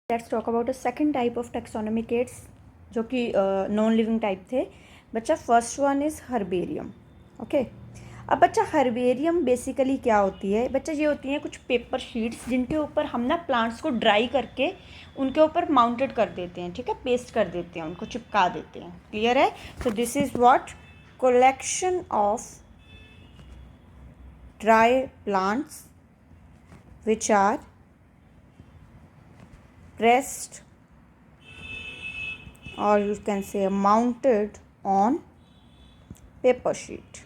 Let's talk about a second type of taxonomic aids जो कि non living type थे बच्चा। First one is herbarium. Okay, अब बच्चा हर्बेरियम बेसिकली क्या होती है बच्चा? ये होती हैं कुछ पेपर शीट्स जिनके ऊपर हम ना प्लांट्स को ड्राई करके उनके ऊपर माउंटेड कर देते हैं, ठीक है, पेस्ट कर देते हैं, उनको चिपका देते हैं। क्लियर है? तो this is what collection of dry plants which are pressed or you can say mounted on paper sheet.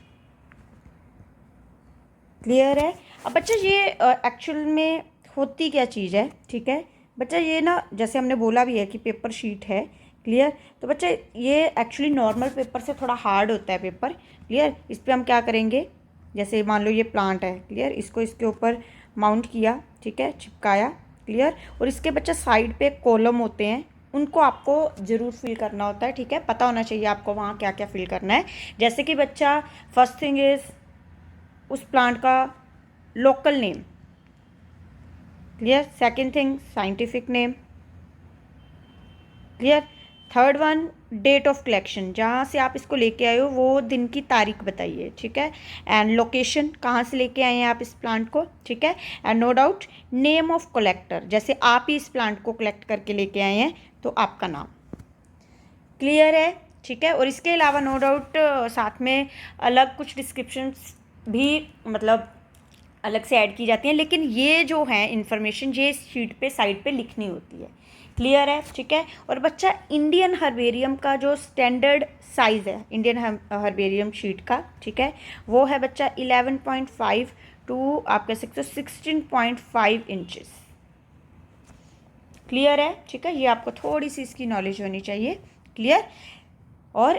Clear है? अब बच्चा ये एक्चुअल में होती क्या चीज़ है, ठीक है बच्चा? ये ना जैसे हमने बोला भी है कि पेपर शीट है। क्लियर? तो बच्चा ये एक्चुअली नॉर्मल पेपर से थोड़ा हार्ड होता है पेपर। क्लियर? इस पर हम क्या करेंगे, जैसे मान लो ये प्लांट है, क्लियर, इसको इसके ऊपर माउंट किया, ठीक है, चिपकाया। क्लियर? और इसके बच्चा साइड पे कॉलम होते हैं, उनको आपको ज़रूर फिल करना होता है, ठीक है, पता होना चाहिए आपको वहाँ क्या क्या फिल करना है। जैसे कि बच्चा फर्स्ट थिंग इज़ उस प्लांट का local name. Clear? Second thing scientific name. Clear? Third one date of collection, जहाँ से आप इसको लेके आए हो वो दिन की तारीख बताइए, ठीक है। एंड लोकेशन, कहाँ से लेके आए हैं आप इस प्लांट को, ठीक है। And no doubt name of collector, जैसे आप ही इस प्लांट को कलेक्ट करके लेके आए हैं तो आपका नाम। क्लियर है? ठीक है। और इसके अलावा नो डाउट साथ में अलग कुछ डिस्क्रिप्शंस भी मतलब अलग से ऐड की जाती हैं, लेकिन ये जो है इन्फॉर्मेशन ये शीट पे साइड पे लिखनी होती है। क्लियर है? ठीक है। और बच्चा इंडियन हर्बेरियम का जो स्टैंडर्ड साइज़ है इंडियन हर्बेरियम शीट का, ठीक है, वो है बच्चा 11.5 टू आप कह सकते हो 16.5 इंचेस। क्लियर है? ठीक है, ये आपको थोड़ी सी इसकी नॉलेज होनी चाहिए। क्लियर? और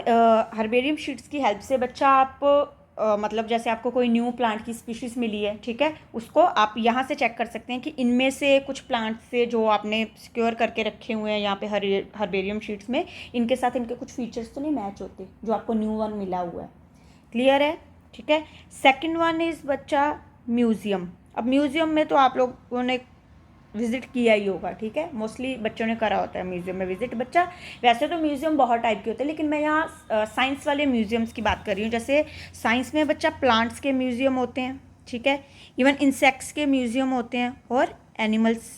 हर्बेरियम शीट्स की हेल्प से बच्चा आप मतलब जैसे आपको कोई न्यू प्लांट की स्पीशीज़ मिली है, ठीक है, उसको आप यहाँ से चेक कर सकते हैं कि इनमें से कुछ प्लांट से जो आपने सिक्योर करके रखे हुए हैं यहाँ पे हर्बेरियम शीट्स में, इनके साथ इनके कुछ फीचर्स तो नहीं मैच होते जो आपको न्यू वन मिला हुआ है। क्लियर है? ठीक है। सेकेंड वन इज़ बच्चा म्यूज़ियम। अब म्यूज़ियम में तो आप लोगों ने विजिट किया ही होगा, ठीक है, मोस्टली बच्चों ने करा होता है म्यूज़ियम में विजिट बच्चा। वैसे तो म्यूज़ियम बहुत टाइप के होते हैं, लेकिन मैं यहाँ साइंस वाले म्यूज़ियम्स की बात कर रही हूँ। जैसे साइंस में बच्चा प्लांट्स के म्यूज़ियम होते हैं, ठीक है, इवन इंसेक्ट्स के म्यूज़ियम होते हैं और एनिमल्स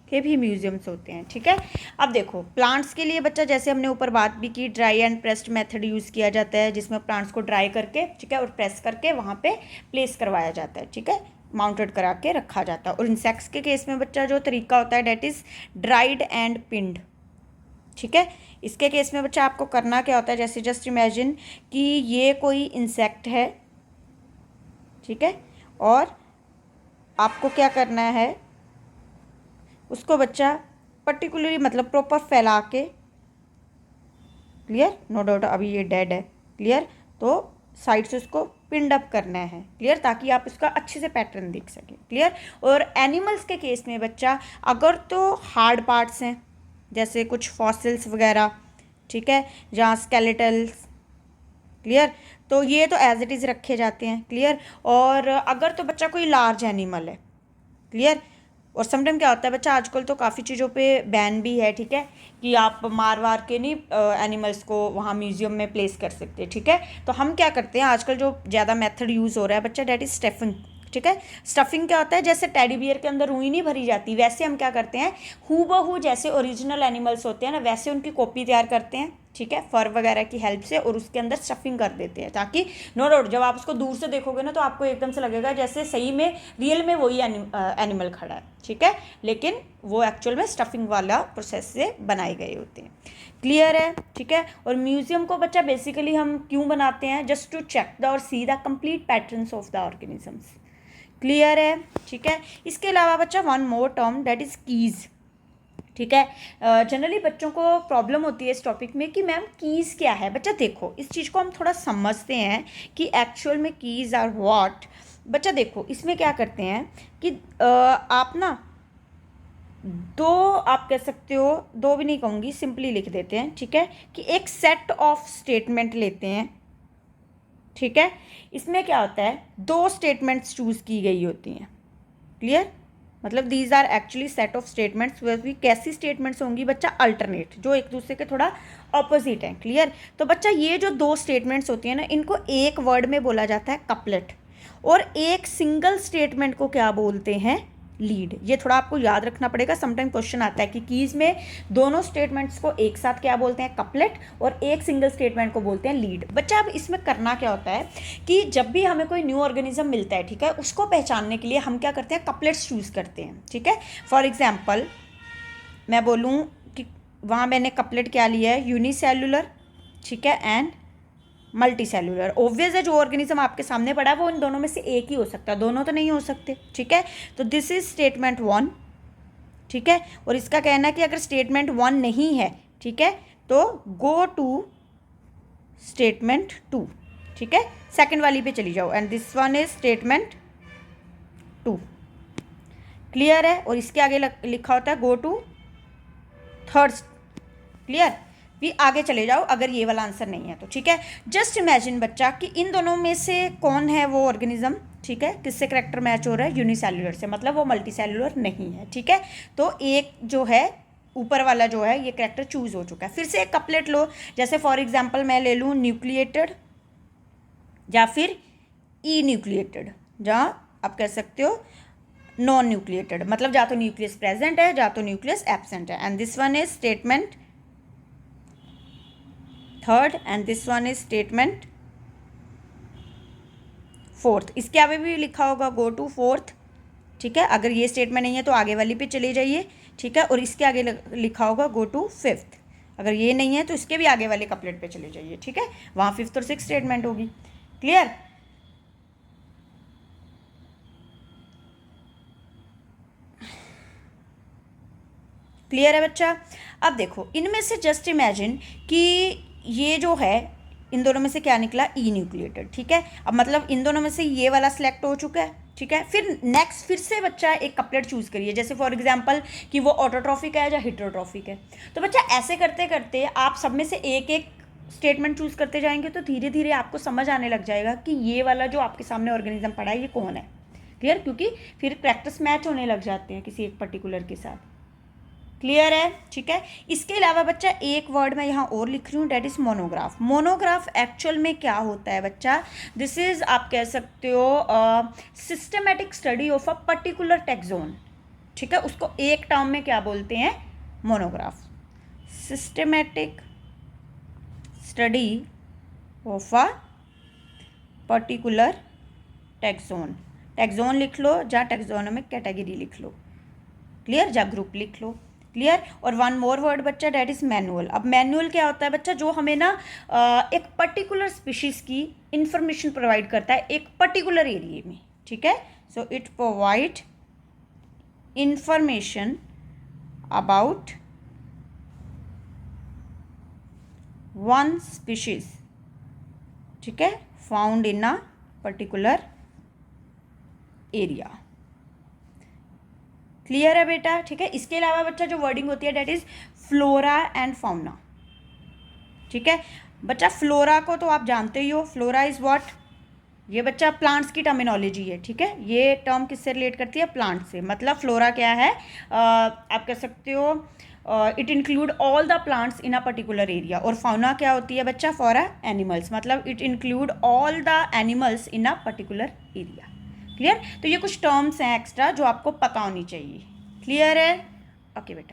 के भी म्यूज़ियम्स होते हैं, ठीक है। अब देखो प्लांट्स के लिए बच्चा जैसे हमने ऊपर बात भी की, dry and pressed method use किया जाता है, जिसमें प्लांट्स को ड्राई करके, ठीक है, और प्रेस करके वहाँ पे प्लेस करवाया जाता है, ठीक है, माउंटेड करा के रखा जाता है। और इंसेक्ट्स के केस में बच्चा जो तरीका होता है डेट इज़ ड्राइड एंड पिंड, ठीक है। इसके केस में बच्चा आपको करना क्या होता है, जैसे जस्ट इमेजिन कि ये कोई इंसेक्ट है, ठीक है, और आपको क्या करना है, उसको बच्चा पर्टिकुलरली मतलब प्रॉपर फैला के, क्लियर, नो डाउट अभी ये डेड है, क्लियर, तो साइड से उसको पिंड अप करना है, क्लियर, ताकि आप उसका अच्छे से पैटर्न देख सकें। क्लियर? और एनिमल्स के केस में बच्चा अगर तो हार्ड पार्ट्स हैं जैसे कुछ फॉसिल्स वगैरह, ठीक है, जहाँ स्केलेटल्स, क्लियर, तो ये तो एज इट इज़ रखे जाते हैं। क्लियर? और अगर तो बच्चा कोई लार्ज एनिमल है, क्लियर, और समटाइम क्या होता है बच्चा आजकल तो काफ़ी चीज़ों पे बैन भी है, ठीक है, कि आप मार वार के नहीं एनिमल्स को वहाँ म्यूज़ियम में प्लेस कर सकते, ठीक है। तो हम क्या करते हैं आजकल जो ज़्यादा मेथड यूज़ हो रहा है बच्चा, डेट इज़ स्टफिंग, ठीक है। स्टफिंग क्या होता है, जैसे टेडी बियर के अंदर रुई नहीं भरी जाती, वैसे हम क्या करते हैं हूबहू जैसे ओरिजिनल एनिमल्स होते हैं ना, वैसे उनकी कॉपी तैयार करते हैं, ठीक है, फर वगैरह की हेल्प से, और उसके अंदर स्टफिंग कर देते हैं, ताकि नो डाउट जब आप उसको दूर से देखोगे ना तो आपको एकदम से लगेगा जैसे सही में रियल में वही एनिमल खड़ा है, ठीक है, लेकिन वो एक्चुअल में स्टफिंग वाला प्रोसेस से बनाए गए होते हैं। क्लियर है? ठीक है। और म्यूजियम को बच्चा बेसिकली हम क्यों बनाते हैं, जस्ट टू चेक द और see the complete patterns of the organisms. Clear है? ठीक है। इसके अलावा बच्चा one more term that is keys, ठीक है। जनरली बच्चों को प्रॉब्लम होती है इस टॉपिक में कि मैम कीज़ क्या है। बच्चा देखो इस चीज़ को हम थोड़ा समझते हैं कि एक्चुअल में कीज़ आर व्हाट। बच्चा देखो इसमें क्या करते हैं कि आप ना दो, आप कह सकते हो दो भी नहीं कहूँगी, सिंपली लिख देते हैं, ठीक है, कि एक सेट ऑफ स्टेटमेंट लेते हैं, ठीक है। इसमें क्या होता है दो स्टेटमेंट्स चूज़ की गई होती हैं, क्लियर, मतलब these are actually set of statements. कैसी स्टेटमेंट्स होंगी बच्चा? अल्टरनेट, जो एक दूसरे के थोड़ा ऑपोजिट हैं। क्लियर? तो बच्चा ये जो दो स्टेटमेंट्स होती हैं ना, इनको एक वर्ड में बोला जाता है कपलेट, और एक सिंगल स्टेटमेंट को क्या बोलते हैं? लीड। ये थोड़ा आपको याद रखना पड़ेगा, समटाइम क्वेश्चन आता है कि कीज में दोनों स्टेटमेंट्स को एक साथ क्या बोलते हैं? कपलेट, और एक सिंगल स्टेटमेंट को बोलते हैं लीड। बच्चा अब इसमें करना क्या होता है कि जब भी हमें कोई न्यू ऑर्गेनिज्म मिलता है, ठीक है, उसको पहचानने के लिए हम क्या करते हैं? कपलेट्स चूज करते हैं। ठीक है, फॉर एग्जाम्पल मैं बोलूँ कि वहाँ मैंने कपलेट क्या लिया है? यूनिसेल्युलर, ठीक है, एंड मल्टी सेलुलर। ऑब्वियस है, जो ऑर्गेनिज्म आपके सामने पड़ा है वो इन दोनों में से एक ही हो सकता है, दोनों तो नहीं हो सकते। ठीक है, तो दिस इज स्टेटमेंट 1। ठीक है, और इसका कहना है कि अगर स्टेटमेंट 1 नहीं है, ठीक है, तो गो टू स्टेटमेंट 2। ठीक है, सेकंड वाली पे चली जाओ, and this one is statement 2। Clear है? और इसके आगे लिखा होता है गो टू थर्ड। क्लियर? भी आगे चले जाओ अगर ये वाला आंसर नहीं है तो। ठीक है, जस्ट इमेजिन बच्चा कि इन दोनों में से कौन है वो ऑर्गेनिज्म, ठीक है, किससे करेक्टर मैच हो रहा है? यूनिसेल्युलर से, मतलब वो मल्टी सेल्युलर नहीं है। ठीक है, तो एक जो है ऊपर वाला जो है ये करेक्टर चूज हो चुका है। फिर से एक कपलेट लो, जैसे फॉर एग्जाम्पल मैं ले लूँ न्यूक्लिएटेड या फिर ई न्यूक्लिएटेड, जहाँ आप कह सकते हो नॉन न्यूक्लिएटेड, मतलब या तो न्यूक्लियस प्रेजेंट है या तो न्यूक्लियस एब्सेंट है। And this one is statement 3rd and this one is statement 4th। इसके आगे भी लिखा होगा गो टू 4th। ठीक है, अगर ये स्टेटमेंट नहीं है तो आगे वाली पे चले जाइए। ठीक है, और इसके आगे लिखा होगा गो टू 5th। अगर ये नहीं है तो इसके भी आगे वाले कपलेट पे चले जाइए। ठीक है, वहाँ 5th और 6th स्टेटमेंट होगी। क्लियर? क्लियर है बच्चा? अब देखो इनमें से जस्ट इमेजिन कि ये जो है इन दोनों में से क्या निकला? ई न्यूक्लिएटेड। ठीक है, अब मतलब इन दोनों में से ये वाला सिलेक्ट हो चुका है। ठीक है, फिर नेक्स्ट फिर से बच्चा एक कपलेट चूज करिए, जैसे फॉर एग्जांपल कि वो ऑटोट्रॉफिक है या हेटेरोट्रॉफिक है। तो बच्चा ऐसे करते करते आप सब में से एक एक स्टेटमेंट चूज करते जाएंगे तो धीरे धीरे आपको समझ आने लग जाएगा कि ये वाला जो आपके सामने ऑर्गेनिज्म पड़ा है ये कौन है। क्लियर? क्योंकि फिर प्रैक्टिस मैच होने लग जाते हैं किसी एक पर्टिकुलर के साथ। क्लियर है? ठीक है, इसके अलावा बच्चा एक वर्ड मैं यहाँ और लिख रही हूँ, that is monograph. Monograph actual में क्या होता है बच्चा? दिस इज आप कह सकते हो systematic study of a particular taxon. ठीक है, उसको एक टर्म में क्या बोलते हैं? Monograph. Systematic study of a particular taxon. Taxon लिख लो, जहाँ टेक्सोनोमिक कैटेगरी लिख लो। क्लियर? जहाँ ग्रुप लिख लो। क्लियर? और वन मोर वर्ड बच्चा, डेट इज मैनुअल। अब मैनुअल क्या होता है बच्चा? जो हमें ना एक पर्टिकुलर स्पीशीज की इंफॉर्मेशन प्रोवाइड करता है एक पर्टिकुलर एरिया में। ठीक है, so it provide information about one species, ठीक है, found in a particular area. Clear है बेटा? ठीक है, इसके अलावा बच्चा जो वर्डिंग होती है that is flora and fauna. ठीक है बच्चा, फ्लोरा को तो आप जानते ही हो, फ्लोरा इज व्हाट? ये बच्चा प्लांट्स की टर्मिनोलॉजी है। ठीक है, ये टर्म किससे रिलेट करती है? प्लांट से। मतलब फ्लोरा क्या है? आप कह सकते हो it include all the plants in a particular area. और फाउना क्या होती है बच्चा? फॉर एनिमल्स, मतलब it include all the animals in a particular area. Clear? तो ये कुछ टर्म्स हैं एक्स्ट्रा जो आपको पता होनी चाहिए। क्लियर है? ओके बेटा।